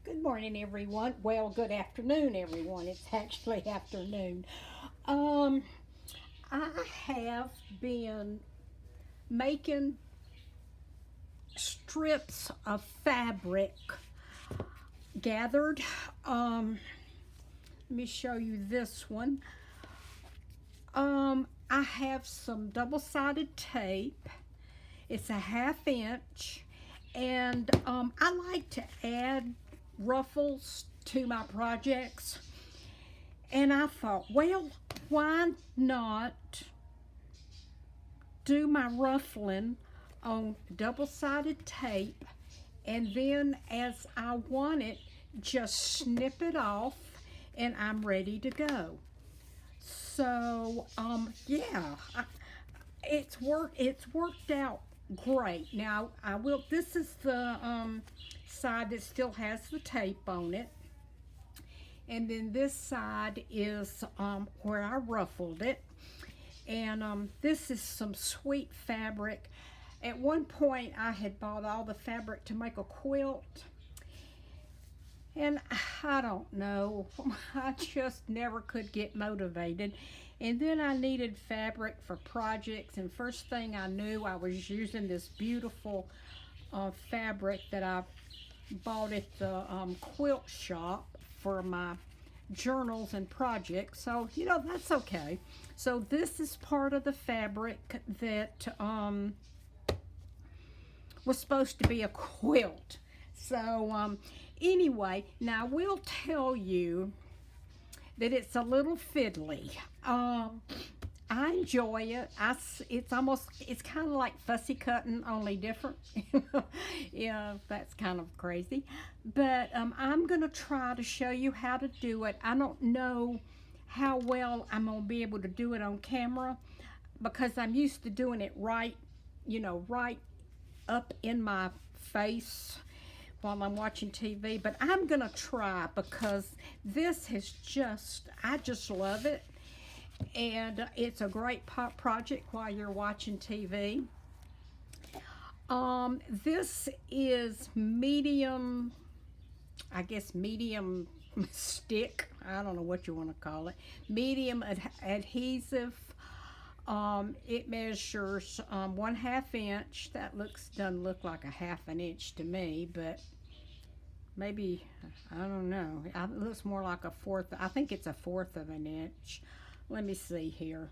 Good morning, everyone. Well, good afternoon, everyone. It's actually afternoon. Um, I have been making strips of fabric gathered. Um, Let me show you this one. I have some double-sided tape. It's a 1/2 inch, and I like to add ruffles to my projects. And I thought, well, why not do my ruffling on double-sided tape, and then as I want it, just snip it off and I'm ready to go. So, yeah, it's worked out great. Now, I will, this is the side that still has the tape on it. And then this side is where I ruffled it. And this is some sweet fabric. At one point, I had bought all the fabric to make a quilt. And I don't know, I just never could get motivated. And then I needed fabric for projects, and first thing I knew, I was using this beautiful fabric that I bought at the quilt shop for my journals and projects. So, that's okay. So this is part of the fabric that was supposed to be a quilt. So anyway, now I will tell you that it's a little fiddly. I enjoy it. It's kind of like fussy cutting, only different. Yeah, that's kind of crazy. But I'm going to try to show you how to do it. I don't know how well I'm going to be able to do it on camera because I'm used to doing it right, right up in my face while I'm watching TV, but I'm gonna try because I just love it, and it's a great project while you're watching TV. This is medium, I guess medium stick, I don't know what you want to call it, medium adhesive. It measures 1/2 inch. That doesn't look like a 1/2 inch to me, but maybe, I don't know. It looks more like a fourth. I think it's a 1/4 of an inch. Let me see here.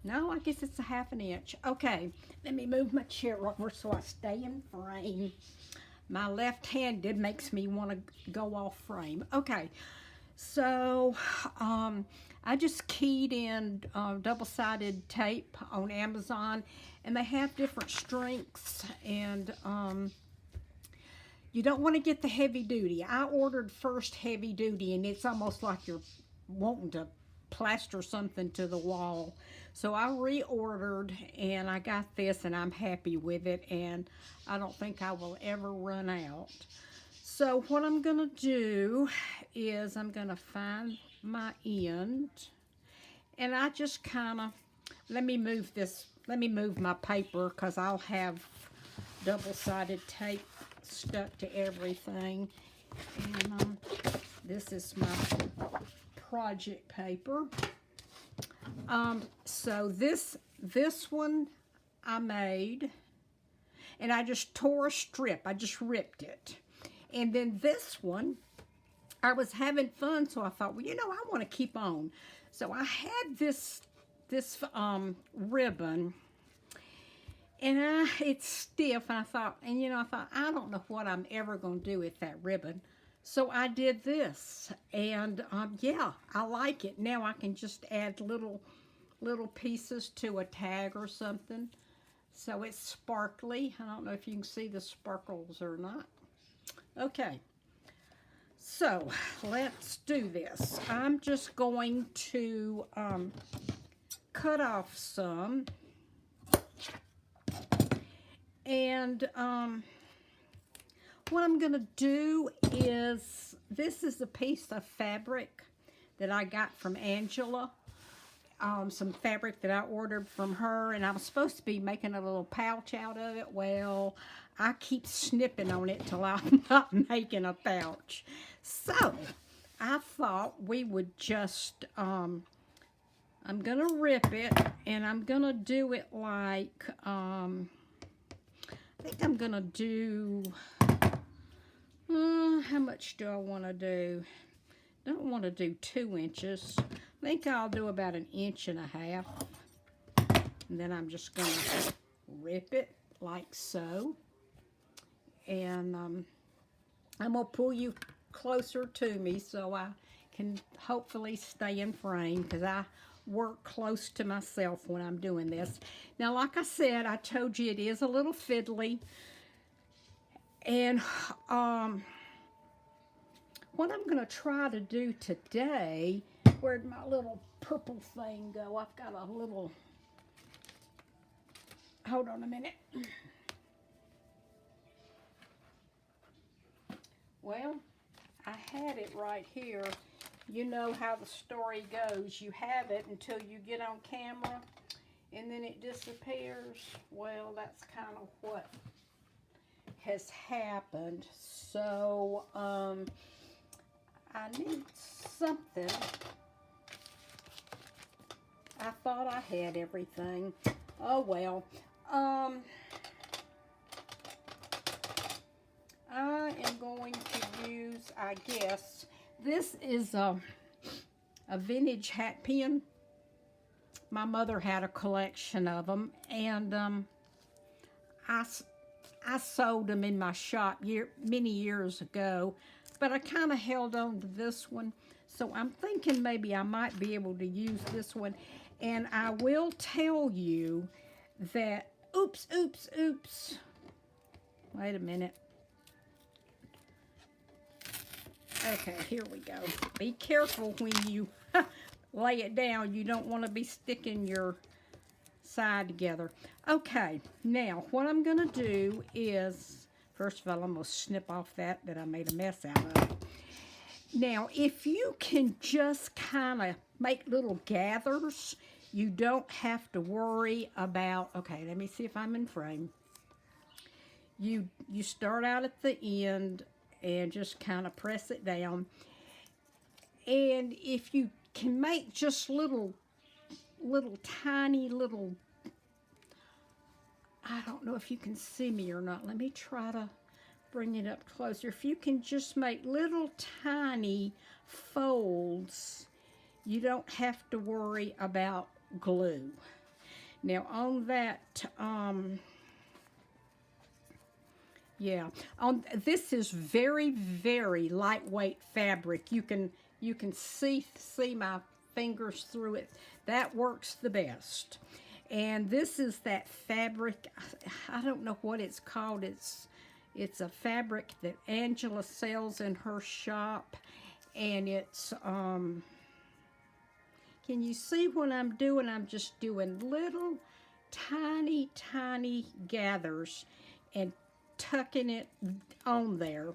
No, I guess it's a 1/2 inch. Okay, let me move my chair over so I stay in frame. My left-handed makes me want to go off frame. Okay, so I just keyed in double-sided tape on Amazon, and they have different strengths, and you don't want to get the heavy duty. I ordered first heavy duty, and it's almost like you're wanting to plaster something to the wall. So I reordered, and I got this, and I'm happy with it, and I don't think I will ever run out. So what I'm going to do is I'm going to find my end, and I just kind of, let me move my paper because I'll have double-sided tape stuck to everything. And this is my project paper. So this one I made, and I just tore a strip. I just ripped it. And then this one, I was having fun, so I thought, well, I want to keep on. So I had this ribbon, and it's stiff, and I thought, I don't know what I'm ever going to do with that ribbon. So I did this, and yeah, I like it. Now I can just add little pieces to a tag or something. So it's sparkly. I don't know if you can see the sparkles or not. Okay, so let's do this. I'm just going to cut off some, and what I'm going to do is, this is a piece of fabric that I got from Angela. some fabric that I ordered from her, and I was supposed to be making a little pouch out of it. Well, I keep snipping on it till I'm not making a pouch. So I thought we would just, I'm going to rip it, and I'm going to do it like, I think I'm going to do, how much do I want to do? Don't want to do 2 inches. I think I'll do about 1.5 inches. And then I'm just going to rip it like so. And I'm going to pull you closer to me so I can hopefully stay in frame, because I work close to myself when I'm doing this. Now, like I said, I told you it is a little fiddly. And what I'm going to try to do today, where'd my little purple thing go? I've got a little, hold on a minute. Well, I had it right here. You know how the story goes. You have it until you get on camera, and then it disappears. Well, that's kind of what has happened. So, I need something. I thought I had everything. Oh well. I am going to use, I guess, this is a vintage hat pin. My mother had a collection of them, and I sold them in my shop many years ago, but I kind of held on to this one, so I'm thinking maybe I might be able to use this one. And I will tell you that, oops, wait a minute. Okay, here we go. Be careful when you lay it down. You don't want to be sticking your side together. Okay, now what I'm going to do is, first of all, I'm going to snip off that I made a mess out of. Now, if you can just kind of make little gathers, you don't have to worry about, okay, let me see if I'm in frame. You start out at the end and just kind of press it down. And if you can make just little tiny little, I don't know if you can see me or not. Let me try to bring it up closer. If you can just make little tiny folds, you don't have to worry about glue. Now on that, this is very, very lightweight fabric. You can see my fingers through it. That works the best. And this is that fabric, I don't know what it's called. It's a fabric that Angela sells in her shop, and it's can you see what I'm doing? I'm just doing little tiny gathers and tucking it on there,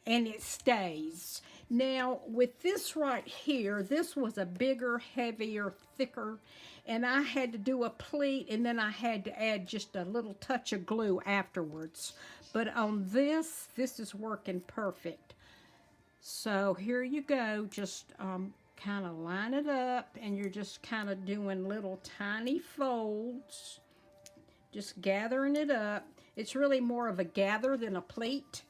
and it stays. Now with this right here, this was a bigger, heavier, thicker, and I had to do a pleat, and then I had to add just a little touch of glue afterwards. But on this is working perfect. So here you go, just kind of line it up, and you're just kind of doing little tiny folds, just gathering it up. It's really more of a gather than a pleat.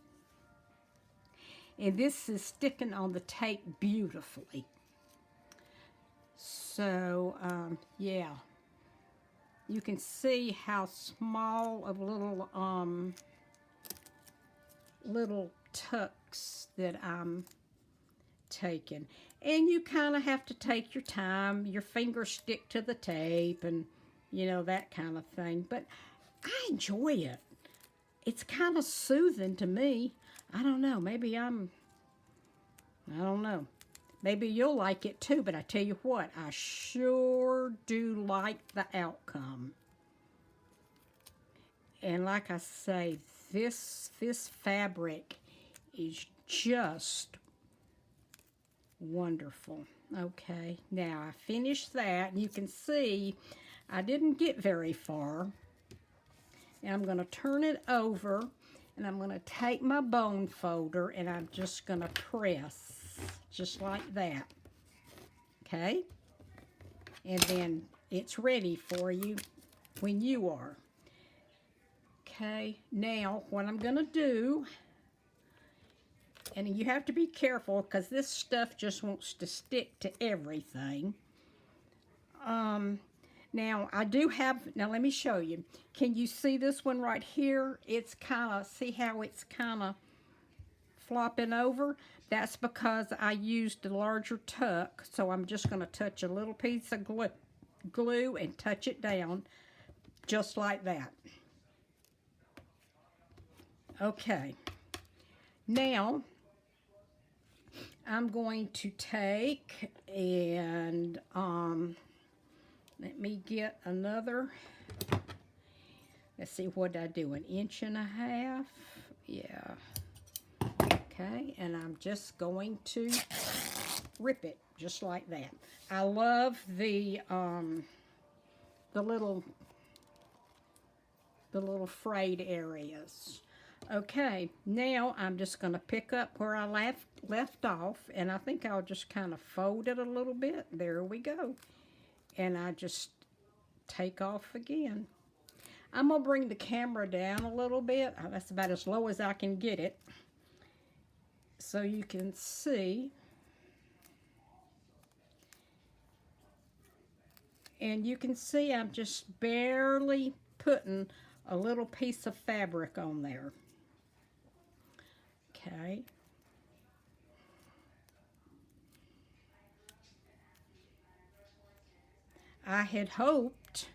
And this is sticking on the tape beautifully. So, yeah. You can see how small of little tucks that I'm taking. And you kind of have to take your time. Your fingers stick to the tape and, you know, that kind of thing. But I enjoy it. It's kind of soothing to me. I don't know. Maybe I don't know. Maybe you'll like it too, but I tell you what, I sure do like the outcome. And like I say, this fabric is just wonderful. Okay, now I finished that, and you can see I didn't get very far. Now I'm going to turn it over, and I'm going to take my bone folder, and I'm just going to press, just like that. Okay? And then it's ready for you when you are. Okay, now what I'm going to do, and you have to be careful because this stuff just wants to stick to everything. Now I do have, now let me show you. Can you see this one right here? It's kind of, see how it's kind of flopping over? That's because I used a larger tuck, so I'm just going to touch a little piece of glue and touch it down just like that. Okay, now I'm going to take and let me get another, let's see, what I do, 1.5 inches, yeah, okay, and I'm just going to rip it just like that. I love the little frayed areas. Okay, now I'm just going to pick up where I left off, and I think I'll just kind of fold it a little bit. There we go. And I just take off again. I'm going to bring the camera down a little bit. That's about as low as I can get it, so you can see. And you can see I'm just barely putting a little piece of fabric on there. Okay. I had hoped,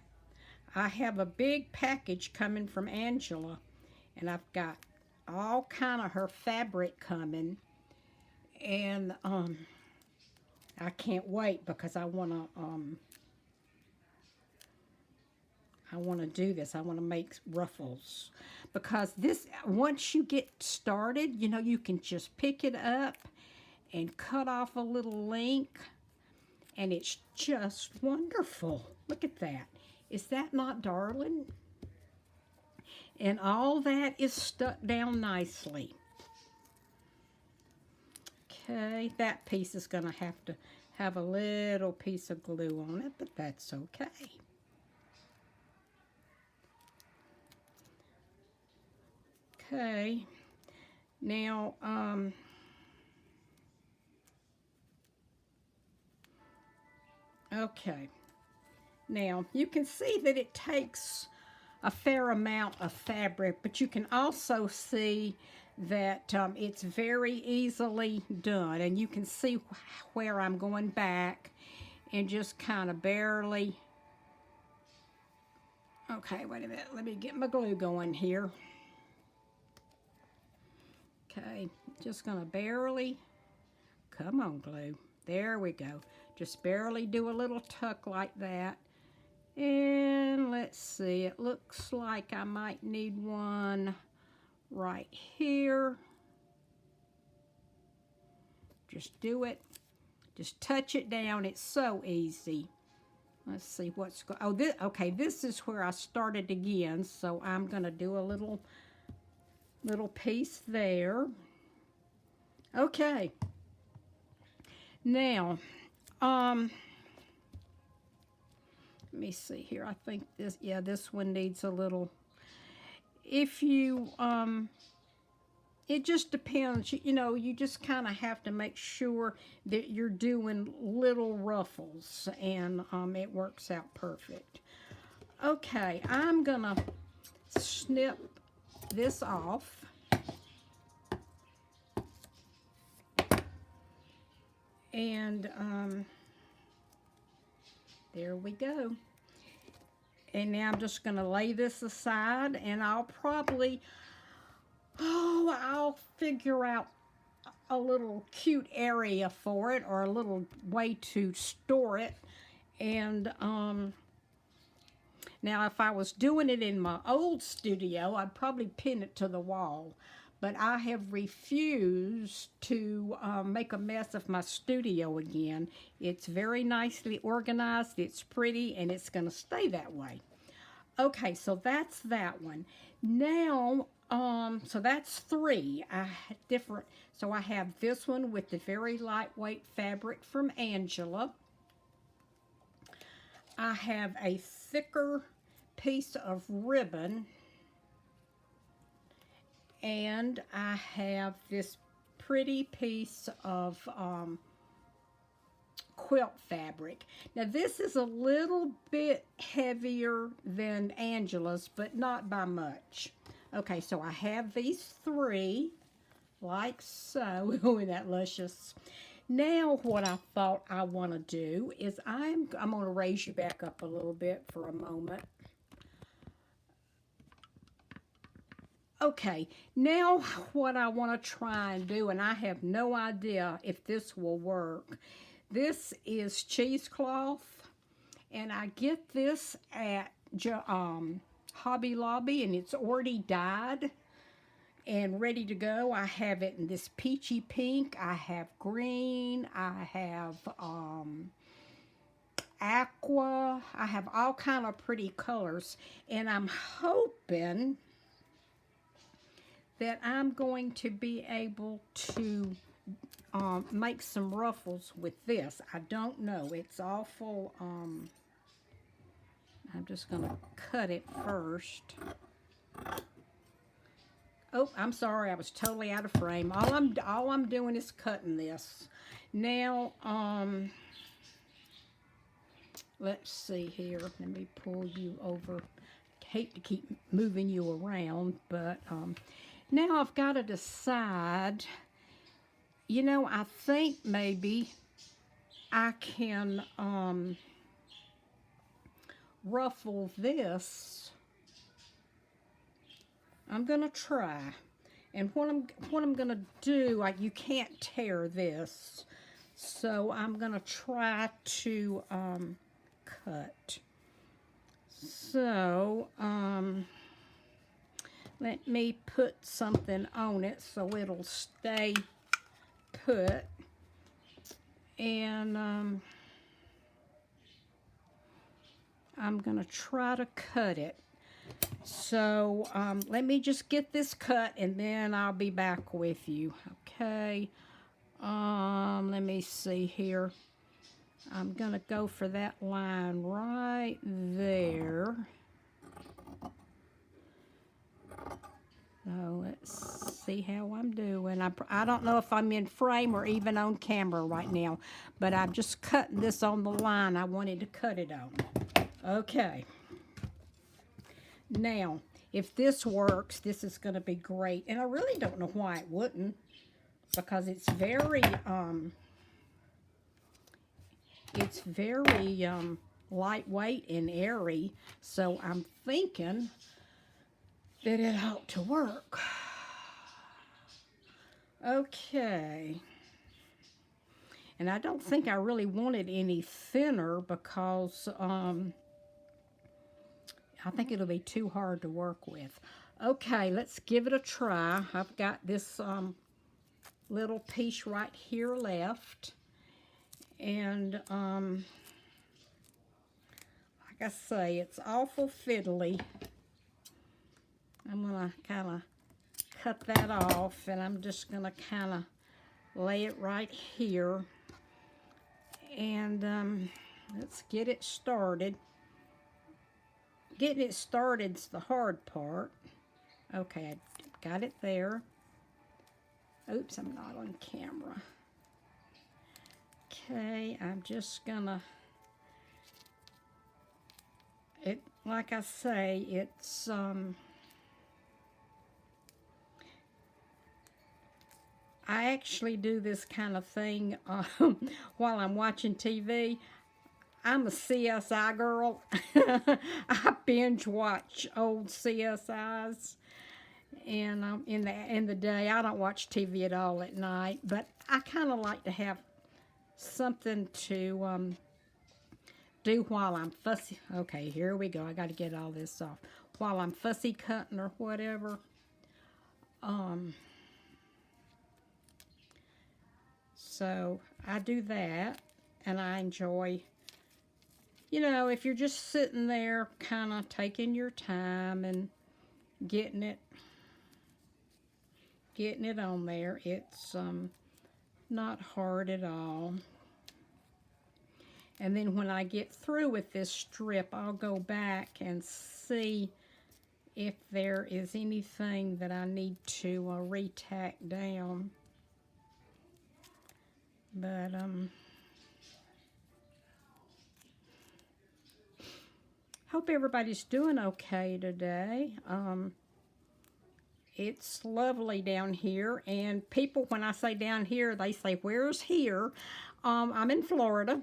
I have a big package coming from Angela, and I've got all kind of her fabric coming, and I can't wait because I want to do this. I want to make ruffles, because this, once you get started, you know, you can just pick it up and cut off a little link, and it's just wonderful. Look at that. Is that not darling? And all that is stuck down nicely. Okay, that piece is going to have a little piece of glue on it, but that's okay. Okay, now, okay, now you can see that it takes a fair amount of fabric, but you can also see that it's very easily done, and you can see where I'm going back and just kind of barely, okay, wait a minute, let me get my glue going here. Okay, just gonna barely, come on glue, there we go. Just barely do a little tuck like that. And let's see, it looks like I might need one right here. Just do it, just touch it down, it's so easy. Let's see what's going, oh, okay, this is where I started again, so I'm gonna do a little piece there. Okay, now let me see here. I think this, yeah, this one needs a little, if you it just depends, you know, you just kind of have to make sure that you're doing little ruffles, and it works out perfect. Okay, I'm gonna snip this off. And there we go. And now I'm just going to lay this aside, and I'll probably, I'll figure out a little cute area for it, or a little way to store it. And now if I was doing it in my old studio, I'd probably pin it to the wall. but I have refused to make a mess of my studio again. It's very nicely organized, it's pretty, and it's going to stay that way. Okay, so that's that one. Now, so that's three. So I have this one with the very lightweight fabric from Angela. I have a thicker piece of ribbon, and I have this pretty piece of quilt fabric. Now this is a little bit heavier than Angela's, but not by much. Okay, so I have these three, like so. Oh, isn't that luscious? Now what I thought I want to do is I'm going to raise you back up a little bit for a moment. Okay, now what I want to try and do, and I have no idea if this will work. This is cheesecloth, and I get this at Hobby Lobby, and it's already dyed and ready to go. I have it in this peachy pink, I have green, I have aqua, I have all kind of pretty colors, and I'm hoping that I'm going to be able to make some ruffles with this. I don't know. It's awful. I'm just going to cut it first. Oh, I'm sorry. I was totally out of frame. All I'm doing is cutting this. Now, let's see here. Let me pull you over. Hate to keep moving you around, but now I've got to decide, you know, I think maybe I can ruffle this. I'm going to try. And what I'm going to do, you can't tear this. So I'm going to try to cut. So, let me put something on it so it'll stay put. And I'm going to try to cut it. So let me just get this cut and then I'll be back with you. Okay. Let me see here. I'm going to go for that line right there. So let's see how I'm doing. I don't know if I'm in frame or even on camera right now, but I'm just cutting this on the line I wanted to cut it on. Okay. Now, if this works, this is going to be great. And I really don't know why it wouldn't, because it's very lightweight and airy. So I'm thinking that it ought to work. Okay. And I don't think I really wanted any thinner because I think it'll be too hard to work with. Okay, let's give it a try. I've got this little piece right here left. And like I say, it's awful fiddly. I'm going to kind of cut that off, and I'm just going to kind of lay it right here. And let's get it started. Getting it started's the hard part. Okay, I got it there. Oops, I'm not on camera. Okay, I'm just gonna, like I say, it's I actually do this kind of thing while I'm watching TV. I'm a CSI girl. I binge watch old CSIs, and in the day I don't watch TV at all at night. But I kind of like to have something to do while I'm fussy. Okay, here we go. I got to get all this off while I'm fussy cutting or whatever. So I do that, and I enjoy, you know, if you're just sitting there kind of taking your time and getting it on there, it's not hard at all. And then when I get through with this strip, I'll go back and see if there is anything that I need to re-tack down. But hope everybody's doing okay today. It's lovely down here, and people, when I say down here, they say, where's here? I'm in Florida,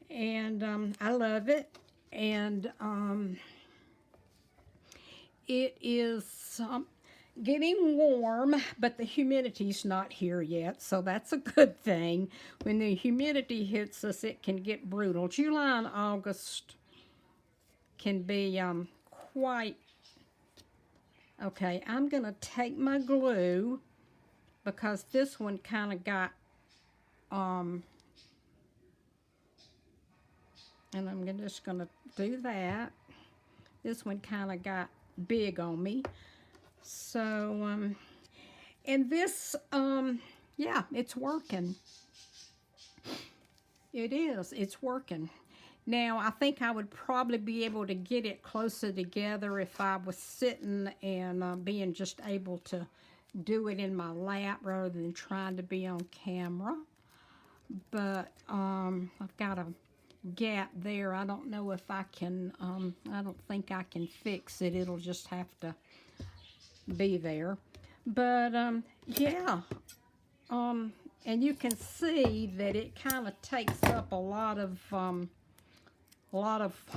and I love it, and it is getting warm, but the humidity's not here yet, so that's a good thing. When the humidity hits us, it can get brutal. July and August can be quite... Okay, I'm going to take my glue, because this one kind of got, and I'm just going to do that. This one kind of got big on me. So, and this, yeah, it's working. It is, it's working. Now, I think I would probably be able to get it closer together if I was sitting and being just able to do it in my lap rather than trying to be on camera. But I've got a gap there. I don't know if I can, I don't think I can fix it. It'll just have to be there. But yeah, and you can see that it kind of takes up a lot of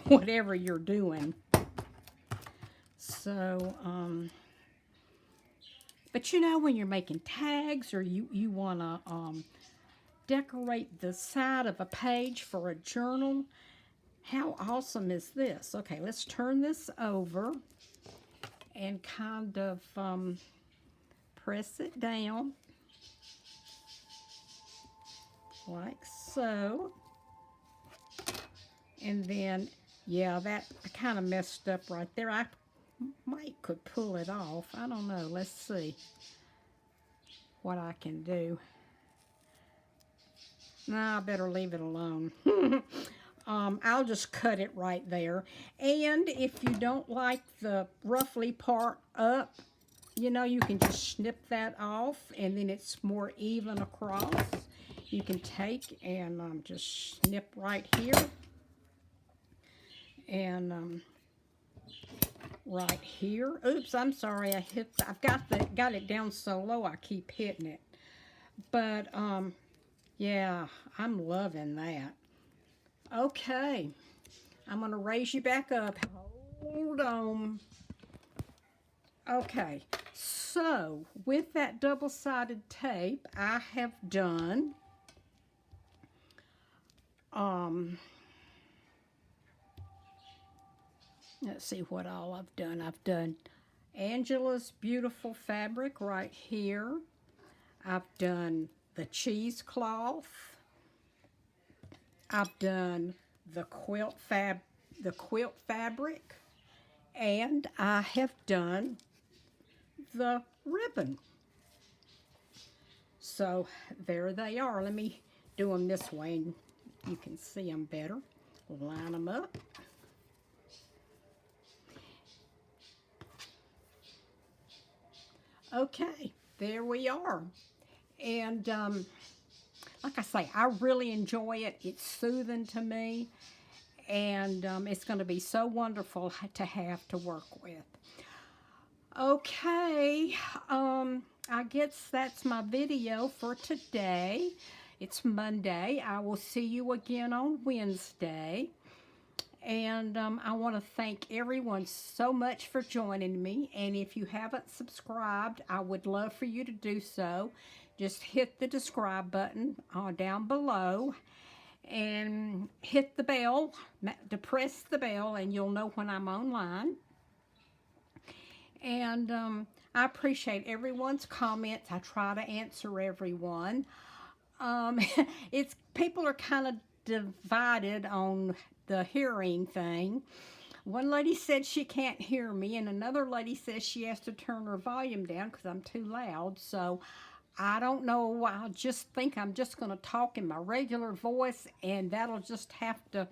whatever you're doing. So, but you know, when you're making tags or you want to decorate the side of a page for a journal, how awesome is this? Okay, let's turn this over and kind of press it down like so. And then, yeah, that I kind of messed up right there. I could pull it off. I don't know. Let's see what I can do. Nah, I better leave it alone. I'll just cut it right there. And if you don't like the ruffly part up, you know, you can just snip that off, and then it's more even across. You can take and just snip right here. And right here. Oops, I'm sorry. I've got it down so low I keep hitting it. But yeah, I'm loving that. Okay, I'm gonna raise you back up. Hold on. Okay, so with that double-sided tape, I have done let's see what all I've done. I've done Angela's beautiful fabric right here. I've done the cheesecloth. I've done the quilt fabric, and I have done the ribbon. So there they are. Let me do them this way and you can see them better. Line them up. Okay, there we are. And like I say, I really enjoy it. It's soothing to me, and it's going to be so wonderful to have to work with. Okay, I guess that's my video for today. It's Monday. I will see you again on Wednesday. And I want to thank everyone so much for joining me. And if you haven't subscribed, I would love for you to do so. Just hit the subscribe button down below and hit the bell, press the bell, and you'll know when I'm online. And I appreciate everyone's comments. I try to answer everyone. Um, it's people are kind of divided on the hearing thing. One lady said she can't hear me, and another lady says she has to turn her volume down because I'm too loud. So I don't know. I just think I'm just going to talk in my regular voice, and that'll just have to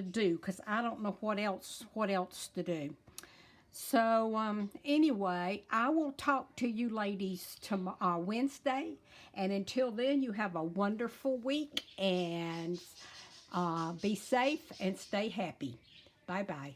do because I don't know what else to do. So anyway, I will talk to you ladies tomorrow, Wednesday, and until then, you have a wonderful week and be safe and stay happy. Bye bye.